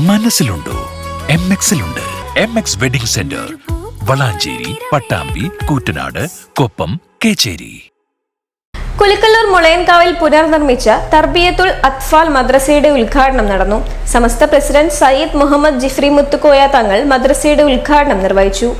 മനസ്സിലുണ്ടോ? MXലുണ്ട്. MX wedding centre, Valanchery, Pattambi, Koottanad, Koppam, Kecheri. Kulikkallur മുളയൻകാവിൽ പുനർനിർമ്മിച്ച തർബിയത്തുൽ അത്ഫാൽ മദ്രസയുടെ ഉദ്ഘാടനം നടന്നു. സമസ്ത പ്രസിഡന്റ് സയ്യിദ് മുഹമ്മദ് ജിഫ്രി മുത്തുക്കോയ തങ്ങൾ മദ്രസയുടെ ഉദ്ഘാടനം നിർവഹിച്ചു.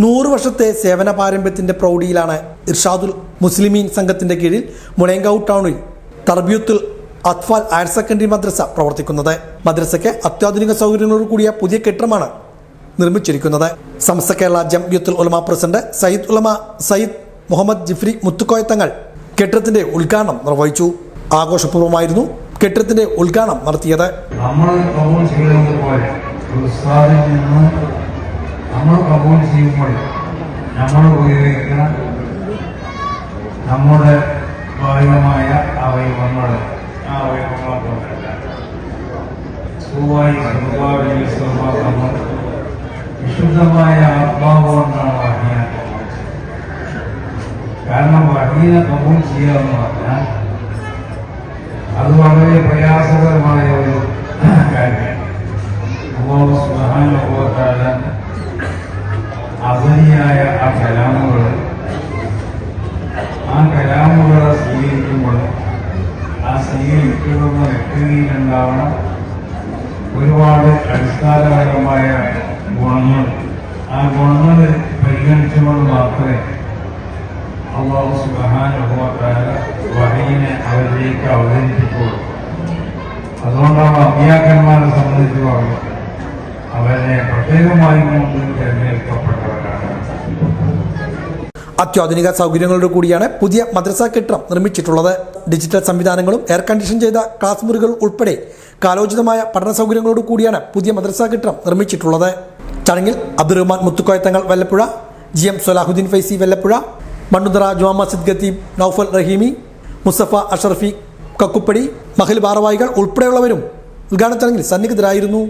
നൂറ് വർഷത്തെ സേവന പാരമ്പര്യത്തിന്റെ പ്രൗഢിയിലാണ് ഇർഷാദുൽ മുസ്ലിമീൻ സംഘത്തിന്റെ കീഴിൽ മുളയൻകാവ് ടൗണിൽ തർബിയത്തുൽ അത്ഫാൽ ഹയർ സെക്കൻഡറി മദ്രസ പ്രവർത്തിക്കുന്നത്. മദ്രസയ്ക്ക് അത്യാധുനിക സൗകര്യങ്ങളോട് കൂടിയ പുതിയ കെട്ടിടമാണ് നിർമ്മിച്ചിരിക്കുന്നത്. സമസ്ത കേരള ജംഇയ്യത്തുൽ ഉലമ പ്രസിഡന്റ് സയ്യിദ് മുഹമ്മദ് ജിഫ്രി മുത്തുക്കോയ തങ്ങൾ കെട്ടിടത്തിന്റെ ഉദ്ഘാടനം നിർവഹിച്ചു. ആഘോഷപൂർവ്വമായിരുന്നു കെട്ടിടത്തിന്റെ ഉദ്ഘാടനം നടത്തിയത്. നമ്മൾ കബൂൽ ചെയ്യുമ്പോൾ നമ്മൾ ഉപയോഗിക്കുന്ന നമ്മുടെ ഭാഗമായ അവയവങ്ങൾ ആ അവയവങ്ങളെ കൊണ്ടല്ല നമ്മൾ വിശുദ്ധമായ ആത്മാവ് കൊണ്ടാണ് വഹീനെ കബൂൽ ചെയ്യുന്നത്. കാരണം വഹീനെ കബൂൽ ചെയ്യുക എന്ന് പറഞ്ഞാൽ അത് വളരെ പ്രയാസകരമായ ഒരു കാര്യമാണ്. അല്ലാഹു സുബ്ഹാനഹു വ തആല അസലിയായ ആ കലാമുകളെ സ്വീകരിക്കുമ്പോൾ ആ സ്വീകരിക്കുന്ന വ്യക്തിയിലുണ്ടാവണം ഒരുപാട് അടിസ്ഥാനപരമായ ഗുണങ്ങൾ. ആ ഗുണങ്ങൾ പരിഗണിച്ചുകൊണ്ട് മാത്രമേ അല്ലാഹു സുബ്ഹാനഹു വ തആല വഹീനെ അവരിലേക്ക് അവതരിപ്പിക്കുള്ളൂ. അതുകൊണ്ടാണ് അമ്പിയാക്കന്മാരെ സംബന്ധിച്ച് പറഞ്ഞത് അവരെ പ്രത്യേകമായി തിരഞ്ഞെടുക്കപ്പെട്ടവരാണ്. അത്യാധുനിക സൗകര്യങ്ങളോട് കൂടിയാണ് പുതിയ മദ്രസ കെട്ടിടം നിർമ്മിച്ചിട്ടുള്ളത്. ഡിജിറ്റൽ സംവിധാനങ്ങളും എയർ കണ്ടീഷൻ ചെയ്ത ക്ലാസ് മുറികൾ ഉൾപ്പെടെ കാലോചിതമായ പഠന സൗകര്യങ്ങളോട് കൂടിയാണ് പുതിയ മദ്രസ കെട്ടിടം നിർമ്മിച്ചിട്ടുള്ളത്. ചടങ്ങിൽ അബ്ദുറഹ്മാൻ മുത്തുക്കോയ തങ്ങൾ വെല്ലപ്പുഴ, GM സലാഹുദ്ദീൻ ഫൈസി വെല്ലപ്പുഴ, മണ്ണുതറ ജുമാ മസ്ജിദ് ഖത്തീബ് നൌഫൽ റഹീമി, മുസ്തഫ അഷറഫി കക്കുപ്പടി, മഹൽ ഭാരവാഹികൾ ഉൾപ്പെടെയുള്ളവരും ഉദ്ഘാടന ചടങ്ങിൽ സന്നിഹിതരായിരുന്നു.